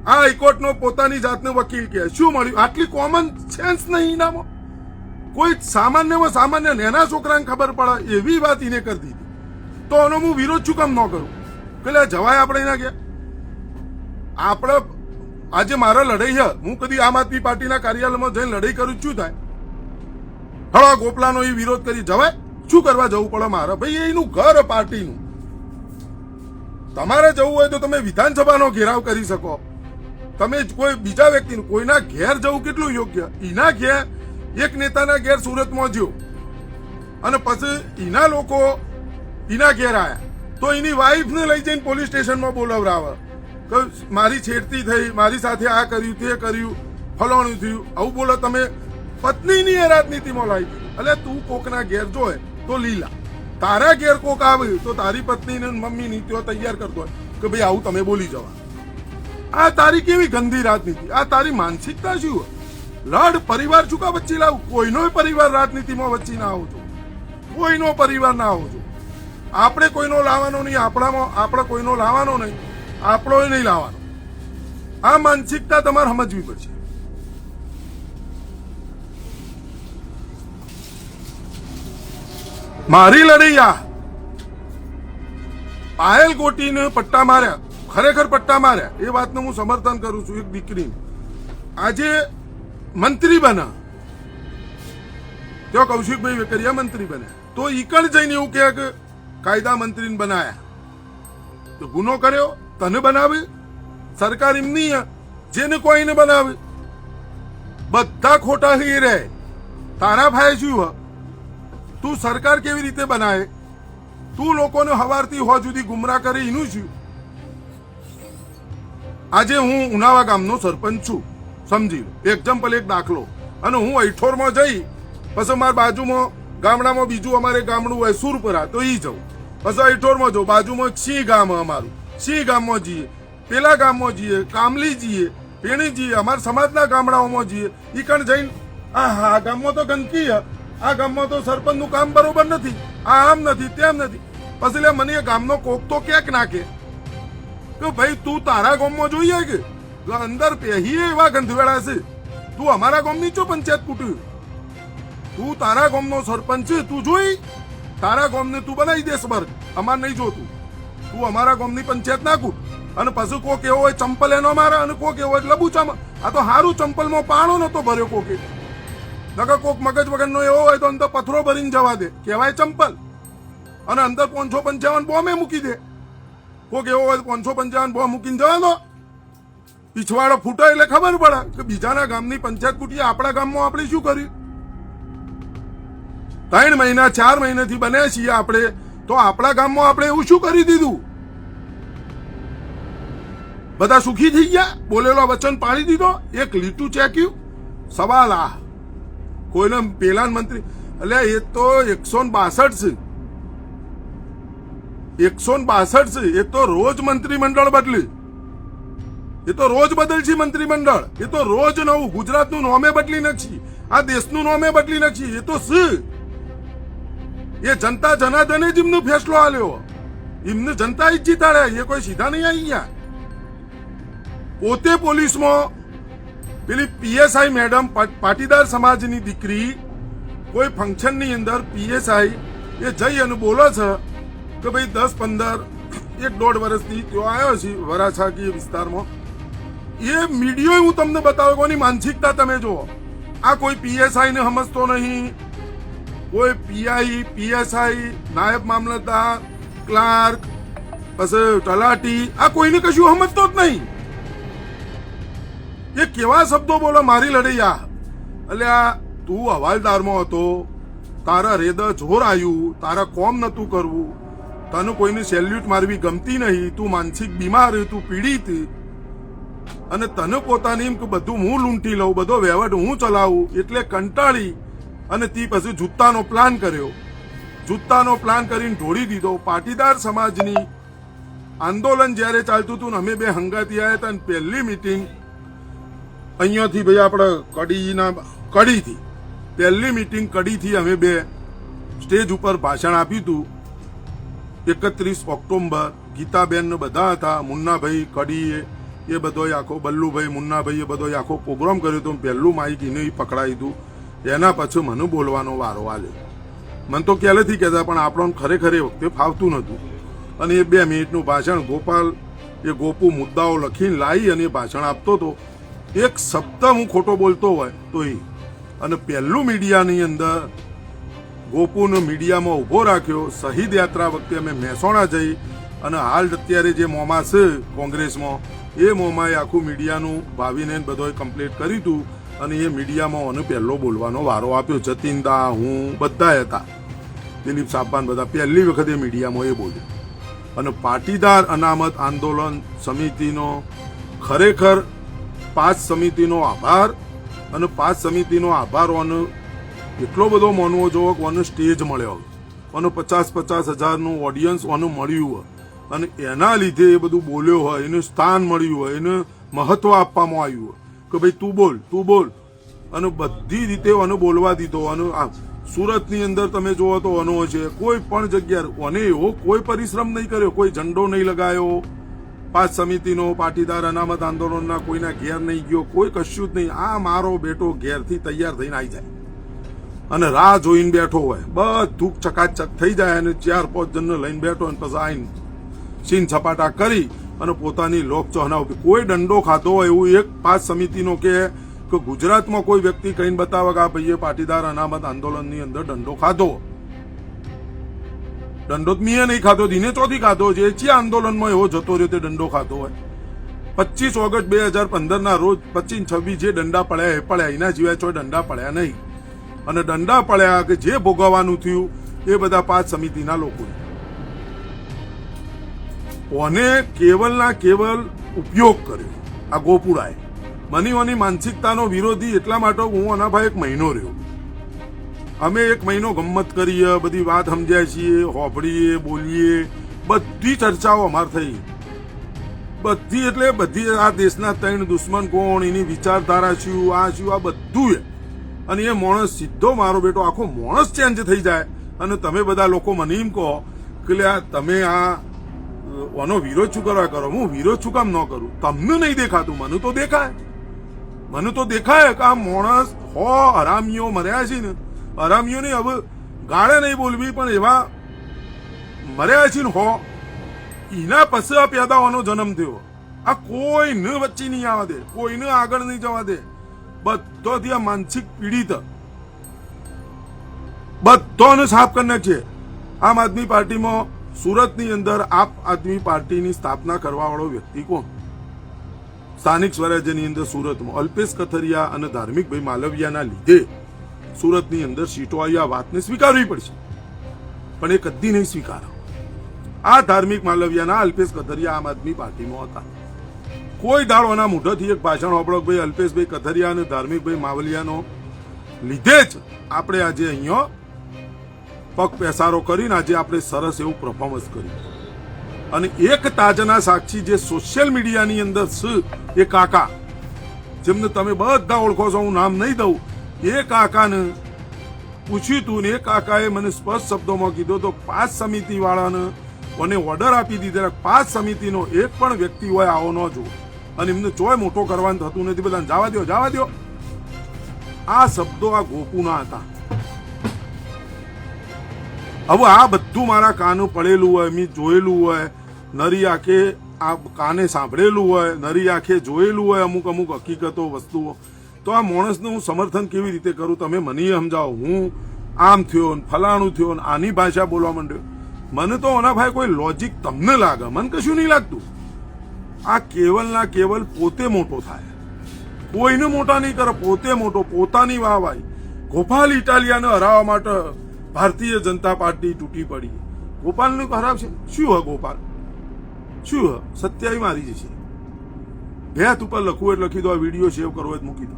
આ હાઈકોર્ટનો પોતાની જાતને વકીલ કે શું મળ્યું? આટલી કોમન સેન્સ નહીં એનામાં. કોઈ સામાન્યમાં સામાન્ય નાના છોકરાને ખબર પડે એવી વાત એને કરી દીધી. તો એનો હું વિરોધ શું કામ ન કરું કે જવાય આપણે એના ગયા? આપણે આજે મારા લડાઈ છે, હું કદી આમ આદમી પાર્ટીના કાર્યાલયમાં જઈને લડાઈ કરું શું થાય? હળો ગોપલાનો એ વિરોધ કરી જવાય? શું કરવા જવું પડે મારે? ભાઈ એનું ઘર પાર્ટીનું. તમારે જવું હોય તો તમે વિધાનસભાનો ઘેરાવ કરી શકો. તમે કોઈ બીજા વ્યક્તિનું કોઈના ઘેર જવું કેટલું યોગ્ય? એના ઘેર એક નેતાના ઘેર સુરતમાં જ્યો અને પછી એના લોકો એના ઘેર આયા તો એની વાઈફને લઈ જઈને પોલીસ સ્ટેશનમાં બોલાવરાવે કે મારી છેડતી થઈ, મારી સાથે આ કર્યું, તે કર્યું, ફલાણું થયું. આવું બોલો તમે. પત્નીની એ રાજનીતિમાં લાવી દીધી. એટલે તું કોકના ઘેર જોય તો લીલા, તારા ઘેર કોક આવે તો તારી પત્નીને મમ્મીની ત્યો તૈયાર કરતો હોય કે ભાઈ આવું તમે બોલી જવા. આ તારી કેવી ગંદી રાજનીતિ? આ તારી માનસિકતા શું હોય? લડ પરિવાર શું કા વચ્ચે લાવું? કોઈનો પરિવાર રાજનીતિમાં વચ્ચે ના આવું છું. કોઈનો પરિવાર ના આવું છું. આપણે કોઈનો લાવવાનો નહીં. આપણે કોઈનો લાવવાનો નહીં. આપણો નહીં લાવવાનો. આ માનસિકતા તમારે સમજવી પડશે. મારી લડાઈ આ પાયલ ગોટીને પટ્ટા માર્યા, ખરેખર પટ્ટા માર્યા એ વાતનું હું સમર્થન કરું છું. એક દીકરી આજે મંત્રી બના, તો કૌશિકભાઈ વેકરિયા મંત્રી બન્યા, તો ઈકણ જઈને એવું કહે કે કાયદા મંત્રીને બનાયા તો ગુનો કર્યો. તને બનાવે સરકાર એમની જેને કોઈને બનાવે બધા ખોટા થઈ રહે. તારા ભાઈ શું? તું સરકાર કેવી રીતે બનાવે? તું લોકોને હવારથી હોજ સુધી ગુમરાહ કરે એનું શું? આજે હું ઉનાવા ગામનો સરપંચ છું, સમજી લો. એક્ઝામ્પલ, એક દાખલો. અને હું અઠોરમાં જઈ પછી મારા બાજુમાં ગામડામાં બીજું અમારે ગામડું હોય સુરપરા, તો ઈ જવું. પછી અઠોરમાં જવું, બાજુમાં સિંહ ગામ અમારું, સિંહ ગામમાં જઈએ, પેલા ગામમાં જઈએ, કામલી જઈએ, પેણી જઈએ, અમારા સમાજના ગામડાઓમાં જઈએ. ઈ કણ જઈને આ ગામમાં તો ગંદકી છે, આ ગામમાં તો સરપંચનું કામ બરોબર નથી, આ આમ નથી, તેમ નથી. પછી લે મને એ ગામનો કોક તો ક્યાંક નાખે કે ભાઈ તું તારા ગામમાં જોઈએ કે અંદર પહેરી એવા ગંધવેડા છે, તું અમારા ગામની ચો પંચાયત કૂટ્યું? તું તારા ગામનો સરપંચ છે, તું જોઈ તારા ગામને તું બનાવી દેશ વર્ગ, અમારે નહીં જોતું. તું અમારા ગામની પંચાયત ના કૂટ. અને પછી કોક એવો હોય ચંપલ એનો મારે અને કોક એવો હોય લબુચામાં. આ તો હારું ચંપલમાં પાણો નતો ભર્યો કોકે. નકર કોક મગજ વગરનો એવો હોય તો અંદર પથરો ભરીને જવા દે, કહેવાય ચંપલ. અને અંદર 555 બોમ્બે મૂકી દે. કોક એવો હોય 555 બોમ્બ મૂકીને જવા દો. પીછવાડો ફૂટે એટલે ખબર પડે કે બીજાના ગામની પંચાયત કૂટીએ, આપણા ગામમાં આપણે શું કર્યું? 3 મહિના 4 મહિનાથી બન્યા છીએ આપણે, તો આપણા ગામમાં આપણે એવું શું કરી દીધું? બધા સુખી થઈ ગયા? બોલેલો વચન પાડી દીધો? એક લીટું ચેક્યું? સવાલ આ કોઈને પેલા મંત્રી એટલે એ તો 162 છે, 162 છે. એ તો રોજ મંત્રીમંડળ બદલી, એ તો રોજ બદલશે મંત્રીમંડળ. એ તો રોજ નવું ગુજરાતનું નોમે બદલી નાખી, આ દેશનું નોમે બદલી નાખી. એ તો શું? એ જનતા જનાર્દને જ એમનો ફેસલો આલ્યો. એમને જનતા જ જીતાડ્યા. એ કોઈ સીધા નહીં આવી ગયા. પોતે પોલીસમાં પેલી પીએસઆઈ મેડમ પાટીદાર સમાજની દીકરી કોઈ ફંક્શનની અંદર પીએસઆઈ એ જઈ અને બોલે છે કે ભાઈ 10-15 1-1.5 વર્ષથી ત્યાં આવ્યો છે વરાછા વિસ્તારમાં. એ મીડિયો હું તમને બતાવું કોની માનસિકતા તમે જુઓ. આ કોઈ પીએસઆઈ ને સમજતો નહીં, કોઈ પીઆઈ, પીએસઆઈ, નાયબ મામલતદાર, ક્લાર્ક, પછી તલાટી, આ કોઈને કશું સમજતો જ નહીં. એ કેવા શબ્દો બોલો મારી લડૈયા. એટલે આ તું હવાલદારમાં હતો, તારા રેદા જોર આવ્યું, તારા કોમ નતું કરવું, તને કોઈને સેલ્યુટ મારવી ગમતી નહીં, તું માનસિક બીમાર, તું પીડિત, અને તને પોતાની એમ કે બધું હું લૂંટી લઉં, બધો વહેવટ હું ચલાવું, એટલે કંટાળી અને તે પછી જૂતાનો પ્લાન કર્યો. જૂતાનો પ્લાન કરીને ઢોળી દીધો. પાટીદાર સમાજની આંદોલન જયારે ચાલતું હતું ને અમે બે હંગાતી આવ્યા હતા, પહેલી મીટિંગ અહીંયાથી ભાઈ આપણે કડીથી પહેલી મીટિંગ કડીથી અમે બે સ્ટેજ ઉપર ભાષણ આપ્યું હતું. 31 ઓક્ટોબર ગીતાબેન ને બધા હતા, મુન્નાભાઈ કડી એ બધો આખો, બલ્લુભાઈ મુન્નાભાઈ એ બધો આખો પ્રોગ્રામ કર્યો હતો. પહેલું માઇક એને પકડાયું હતું. એના પછી મને બોલવાનો વારો આવ્યો. મને તો પહેલેથી કહેતા પણ આપણને ખરેખર એ વખતે ફાવતું નહોતું. અને એ 2 મિનિટનું ભાષણ ગોપાલ એ ગોપુ મુદ્દાઓ લખીને લાવી અને એ ભાષણ આપતો હતો. એક શબ્દ હું ખોટો બોલતો હોય તો એ. અને પહેલું મીડિયાની અંદર ગોપુને મીડિયામાં ઉભો રાખ્યો. શહીદ યાત્રા વખતે અમે મહેસાણા જઈ અને હાલ અત્યારે જે મોમાં છે કોંગ્રેસમાં, એ મોમાએ આખું મીડિયાનું ભાવીને બધોએ કમ્પ્લીટ કર્યું હતું. અને એ મીડિયામાં મને પહેલો બોલવાનો વારો આપ્યો. જતીનદા, હું બધા હતા, દિલીપ સાબાન બધા પહેલી વખત એ મીડિયામાં એ બોલ્યો. અને પાટીદાર અનામત આંદોલન સમિતિનો ખરેખર 5 સમિતિનો આભાર. અને 5 સમિતિનો આભાર ઓને એટલો બધો માનવો જોવો કે ઓને સ્ટેજ મળ્યો, ઓને 50-50 હજારનું ઓડિયન્સ ઓને મળ્યું હોય, અને એના લીધે એ બધું બોલ્યો હોય, એને સ્થાન મળ્યું હોય, એને મહત્વ આપવામાં આવ્યું હોય કે ભાઈ તું બોલ. અને બધી રીતે ઓને બોલવા દીધો. અને સુરતની અંદર તમે જોવો તો ઓનો છે, કોઈ પણ જગ્યાએ ઓને એવો કોઈ પરિશ્રમ નહીં કર્યો, કોઈ ઝંડો નહીં લગાયો 5 સમિતિનો, પાટીદાર અનામત આંદોલનના કોઈના ઘેર નહીં ગયો, કોઈ કશું જ નહીં. આ મારો બેટો ઘેરથી તૈયાર થઈને આવી જાય અને રાહ જોઈને બેઠો હોય, બધું ચકાચક થઈ જાય અને 4-5 જણને લઈને બેઠો અને પછી આવીને સીન સપાટા કરી અને પોતાની લોક ચોહના. કોઈ દંડો ખાધો હોય એવું એક 5 સમિતિનો કે ગુજરાતમાં કોઈ વ્યક્તિ કહીને બતાવે કે આ ભાઈએ પાટીદાર અનામત આંદોલનની અંદર દંડો ખાધો. દંડો મેં નહીં ખાધો, દિને ચોથી ખાધો છે. જે આંદોલનમાં એવો જતો રહ્યો તે દંડો ખાધો હોય. 25 ઓગસ્ટ 2015 રોજ 25-26 જે દંડા પડ્યા એ પડ્યા, એના સિવાય કોઈ દંડા પડ્યા નહીં. અને દંડા પડ્યા કે જે ભોગવવાનું થયું એ બધા 5 સમિતિના લોકો. કોને કેવલના કેવલ ઉપયોગ કર્યો આ ગોપુરાએ. મનીઓની માનસિકતાનો વિરોધી એટલા માટે હું આના ભાઈ 1 મહિનો રહ્યો. અમે 1 મહિનો ગમ્મત કરીએ, બધી વાત સમજાય છીએ, હોભળીએ, બોલીએ, બધી ચર્ચાઓ અમાર થઈ. બધી એટલે બધી આ દેશના 3 દુશ્મન કોણ, એની વિચારધારા શું, આ શું, આ બધું. અને એ માણસ સીધો મારો બેટો આખો માણસ ચેન્જ થઈ જાય. અને તમે બધા લોકો મને એમ કહો કે તમે આનો વિરોધ શું કરવા કરો. હું વિરોધ શું કામ ન કરું? તમને નહીં દેખાતું, મને તો દેખાય. મને તો દેખાય કે આ માણસ હરામીઓ મર્યા છે ને, હરામીઓ નહીં, હવે ગાળે નહીં બોલવી, પણ એવા મર્યા છે ને એના પછી આ પેદાવાનો જન્મ થયો. આ કોઈને વચ્ચે નહીં આવવા દે, કોઈને આગળ નહીં જવા દે. બધોથી આ માનસિક પીડિત બધોને સાફ કરી નાખીએ. આમ આદમી પાર્ટીમાં સુરતની અંદર આપ આદમી પાર્ટીની સ્થાપના કરવા વાળો વ્યક્તિ કોણ? સ્થાનિક સ્વરાજ્યની અંદર સુરતમાં અલ્પેશ કથરિયા અને ધાર્મિકભાઈ માલવિયાના લીધે સુરતની અંદર સીટો આવી. આ વાતને સ્વીકારવી પડશે, પણ એ કદી નહીં સ્વીકારો. આ ધાર્મિક માલવિયાના અલ્પેશ કથરિયા આમ આદમી પાર્ટીમાં હતા. કોઈ દાડોના મોઢાથી એક ભાષણ હોબળો ભાઈ અલ્પેશભાઈ કથરિયા અને ધાર્મિકભાઈ માવલિયાનો લીધે જ આપણે આજે અહીંયા પગ પેસારો કરીને આજે આપણે સરસ એવું પરફોર્મન્સ કર્યું. અને એક તાજના સાક્ષી જે સોશિયલ મીડિયાની અંદર છે એ કાકા, જેમને તમે બધા ઓળખો છો, હું નામ નહીં દઉં, એ કાકાને પૂછ્યું હતું ને એ કાકાએ મને સ્પષ્ટ શબ્દોમાં કીધું તો 5 સમિતિ વાળાને મને ઓર્ડર આપી દીધેલા 5 સમિતિનો એક પણ વ્યક્તિ હોય આવો ન જો, અને એમને ચોય મોટો કરવાનું થતું નથી, બધાને જવા દો. આ શબ્દો આ ગોપુના હતા. હવે આ બધું મારા કાન પડેલું હોય, મેં જોયેલું હોય, નરી આંખે આ કાને સાંભળેલું હોય, નરી આંખે જોયેલું હોય અમુક હકીકતો વસ્તુઓ, તો આ માણસનું હું સમર્થન કેવી રીતે કરું? તમે મને સમજાવો. હું આમ થયો ને ફલાણું થયો ને આની ભાષા બોલવા માંડ્યો. મને તો ઓના ભાઈ કોઈ લોજિક તમને લાગે, મને કશું નહીં લાગતું. આ કેવલના કેવલ પોતે મોટો થાય, કોઈને મોટા નહીં કરે, પોતે મોટો, પોતાની વાહવાઈ. ગોપાલ ઇટાલિયાને હરાવવા માટે ભારતીય જનતા પાર્ટી તૂટી પડી. ગોપાલનું ખરાબ છે શું? હ ગોપાલ શું હ? સત્યાવી મારી જશે. ભેત ઉપર લખવું એટલે લખી દો, આ વિડીયો સેવ કરવો હોય મૂકી દો.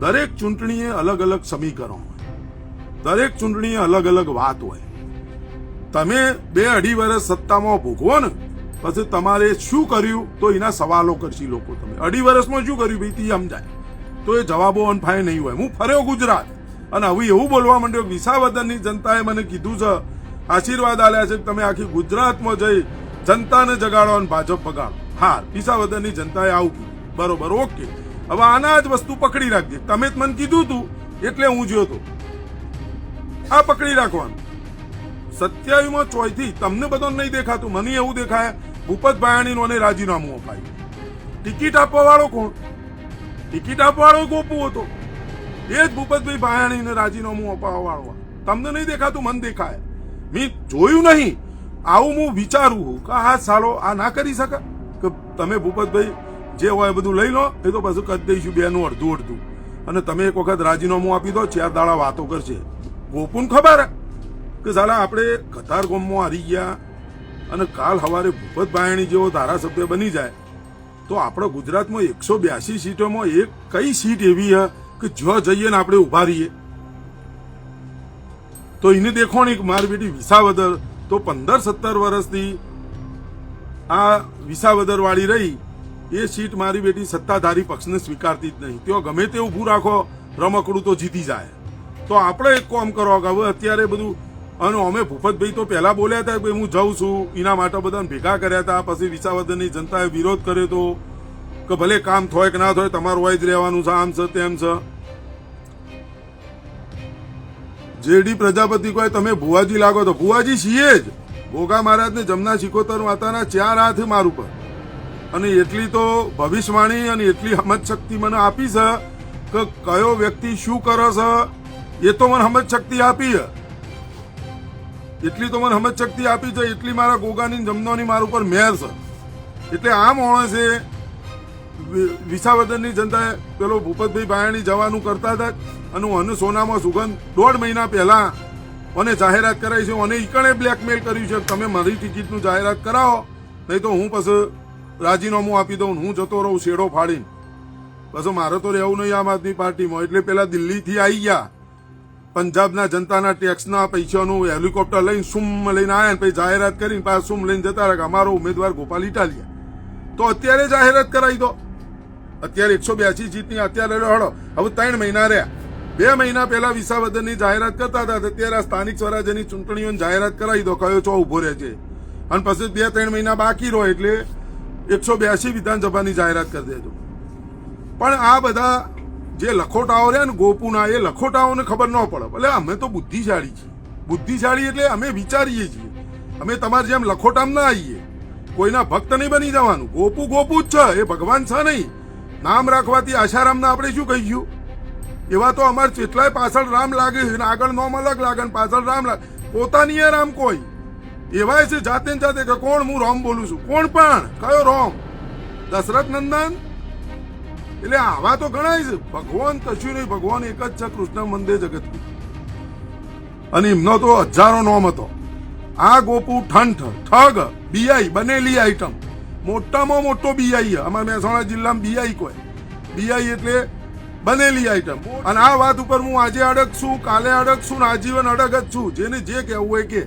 દરેક ચૂંટણીએ અલગ અલગ સમીકરણ હોય, દરેક ચૂંટણીએ અલગ અલગ વાત હોય. તમે 2-2.5 વર્ષ સત્તામાં ભોગવો ને, પછી તમારે શું કર્યું તો એના સવાલો કરશી લોકો. તમે 2.5 વર્ષમાં શું કર્યું ભાઈ તે સમજાય તો એ જવાબો અનફાય નહીં હોય. હું ફર્યો ગુજરાત અને હવે એવું બોલવા માંડ્યો, વિસાવદરની જનતાએ મને કીધું છે, આશીર્વાદ આલ્યા છે કે તમે આખી ગુજરાતમાં જઈ જનતાને જગાડો અને ભાજપ બગાડો. હા, વિસાવદરની જનતાએ આવું કીધું, બરોબર, ઓકે. હવે આના જ વસ્તુ પકડી રાખજે. તમે જ મને કીધું તું એટલે હું જોયો તો. આ પકડી રાખવાનું. 27માં ચોયથી તમને બધાને નહીં દેખાતું, મને એવું દેખાય ભૂપત ભાયાણીને રાજીનામું અપાયું. ટિકિટ આપવા વાળો કોણ? ટિકિટ આપવા વાળો ગોપુ હતો. એ જ ભૂપતભાઈ ભાયાણીને રાજીનામું અપાવવા વાળો. તમને નહીં દેખાતું, મને દેખાય. મેં જોયું નહીં. આવું હું વિચારું કે આ સાલો આ ના કરી શકે કે તમે ભૂપતભાઈ જે હોય બધું લઈ લો, એ તો પાછું કરી દઈશું બેનું અડધું. અને તમે એક વખત રાજીનામું આપી દો, 4 દાડા વાતો કરશે. ગોપુને ખબર કે સાલા આપણે કતાર ગામમાં હારી ગયા અને કાલ સવારે ભૂપત ભાયાણી જેવો ધારાસભ્ય બની જાય તો આપણે ગુજરાતમાં 182 સીટોમાં એક કઈ સીટ એવી છે કે જો જઈએ ને આપણે ઉભા રહીએ તો એને દેખો નહીં. મારી બેટી વિસાવદર તો 15-17 વર્ષથી આ વિસાવદર વાળી રહી, એ સીટ મારી બેટી સત્તાધારી પક્ષને સ્વીકારતી જ નહીં. તેઓ ગમે તે ઊભું રાખો, રમકડું તો જીતી જાય. તો આપણે એક કામ કરો કે હવે અત્યારે બધું, અને અમે ભૂપતભાઈ તો પહેલા બોલ્યા હતા કે હું જાઉં છું, એના માટે બધાને ભેગા કર્યા હતા. પછી વિસાવદરની જનતાએ વિરોધ કર્યો હતો કે ભલે કામ થાય કે ના થાય, તમારું હોય જ રહેવાનું છે, આમ છે તેમ છે. જેડી પ્રજાપતિ કહે તમે ભુવાજી લાગો, તો ભુવાજી છીએ જ. ગોગા મહારાજને જમના 76 માતાના 4 હાથ માર ઉપર, અને એટલી તો ભવિષ્યવાણી અને એટલી સમજ શક્તિ મને આપી છે કે કયો વ્યક્તિ શું કરે છે એ તો મને સમજ શક્તિ આપી છે. એટલી તો મને સમજ શક્તિ આપી છે, એટલી મારા ગોગાની જમનાની માર ઉપર મેર છે. એટલે આ માણસે વિસાવદરની જનતાએ પેલો ભૂપતભાઈ ભાયાણી જવાનું કરતા હતા અને હું સોનામાં સુગંધ 1.5 મહિના પહેલા મને જાહેરાત કરાવી છે. અને ઈકણે બ્લેકમેલ કર્યું છે તમે મારી ટિકિટનું જાહેરાત કરાવો, નહીં તો હું પછી રાજીનામું આપી દઉં, હું જતો રહું શેડો ફાડીને. પછી મારે તો રહેવું નહીં આમ આદમી પાર્ટીમાં. એટલે પેલા દિલ્હીથી આવી ગયા, પંજાબના જનતાના ટેક્સના પૈસાનું હેલિકોપ્ટર લઈને સુમ લઈને આવ્યા, પછી જાહેરાત કરીને પાછા સુમ લઈને જતા રહ્યા. અમારો ઉમેદવાર ગોપાલ ઇટાલિયા. તો અત્યારે જાહેરાત કરાવી દો. અત્યારે 182 સીટની અત્યારે હળો. હવે 3 મહિના રહ્યા. 2 મહિના પહેલા વિસાવદરની જાહેરાત કરતા હતા, અત્યારે સ્થાનિક સ્વરાજ્યની ચૂંટણીઓની જાહેરાત કરાવી દો, કયો ચો ઉભો રહે છે. અને પછી 2-3 મહિના બાકી રહો એટલે 182 વિધાનસભાની જાહેરાત કરી દેજો. પણ આ બધા જે લખોટાઓ રહ્યા ને ગોપુના, એ લખોટાઓને ખબર ન પડે. ભલે અમે તો બુદ્ધિશાળી છીએ. બુદ્ધિશાળી એટલે અમે વિચારીએ છીએ. અમે તમારી જેમ લખોટામાં ના આવીએ. કોઈના ભક્ત નહીં બની જવાનું. ગોપુ ગોપુ જ છે, એ ભગવાન છે નહીં. નામ રાખવાથી આશારામના આપણે શું કહીશું? એવા તો અમારે કેટલાય પાછળ રામ લાગે, આગળ નોમ અલગ લાગે, પાછળ રામ લાગે. પોતાની એ રામ કોઈ એવાય છે જાતે ને જાતે કે કોણ હું રામ બોલું છું. કોણ પણ કયો રામ? દશરથ નંદન. એટલે આવા તો ગણાય છે. ભગવાન કશું નહીં, ભગવાન એક જ છે, કૃષ્ણ મંદિર જગત. અને એમનો તો હજારો નોમ હતો. આ ગોપુ ઠંઠ ઠગ બીઆઈ બનેલી આઈટમ, મોટામાં મોટો બીઆઈ. અમારા મહેસાણા જિલ્લામાં બીઆઈ કોઈ. બીઆઈ એટલે બનેલી આઈટમ. અને આ વાત ઉપર હું આજે અડગ છું, કાલે અડગ છું, આજીવન અડગ જ છું. જેને જે કહેવું હોય કે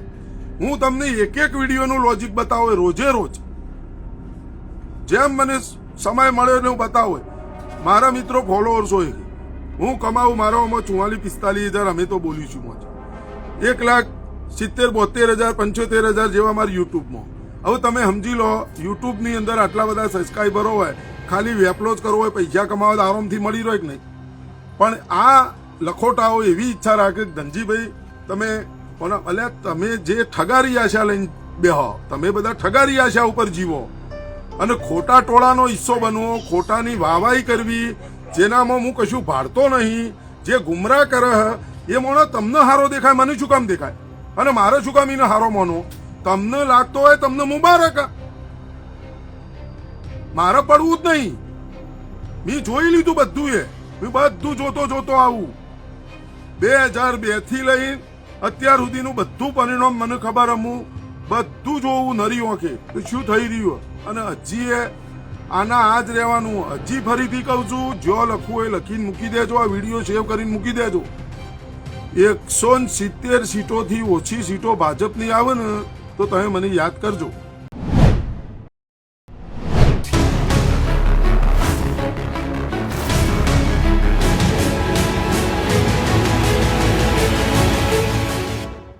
હું તમને એક વિડીયોનું લોજિક બતાવો રોજે રોજ, જેમ મને સમય મળ્યો એટલે હું બતાવો. મારા મિત્રો ફોલોઅર્સ હોય, હું કમાવું મારો 44-45 હજાર અમે તો બોલીશું. 1,70,72,000 75,000 જેવા મારા યુટ્યુબમાં. હવે તમે સમજી લો, યુટ્યુબની અંદર આટલા બધા સબસ્ક્રાઈબરો હોય, ખાલી વેપલો જ કરવો હોય, પૈસા કમાવા આરામથી મળી રહ્યો કે નહીં. પણ આ લખોટાઓ એવી ઈચ્છા રાખે કે ધનજીભાઈ તમે પણ અલ્યા તમે જે ઠગારી આશા લઈને બેહો, તમે બધા ઠગારી આશા ઉપર જીવો અને ખોટા ટોળાનો હિસ્સો બનવો, ખોટાની વાહવાઈ કરવી, જેનામાં હું કશું ભાળતો નહીં, જે ગુમરાહ કરે એ મોણો તમને હારો દેખાય, મને શું કામ દેખાય અને મારે શું કામ એને હારો માનો? તમને લાગતો હોય તમને મુબારક, મારે પડવું જ નહીં. મેં જોઈ લીધું બધું, મેં બધું જોતો આવું 2002 થી લઈને અત્યાર સુધીનું બધું પરિણામ મને ખબર, હું બધું જોવું નરી ઓકે શું થઈ રહ્યું. અને હજી આના આ જ રહેવાનું. હજી ફરીથી કહું છું, જો લખવું એ લખીને મૂકી દેજો, આ વિડીયો સેવ કરીને મૂકી દેજો. 170 સીટોથી ઓછી સીટો ભાજપની આવે ને તો તમે મને યાદ કરજો.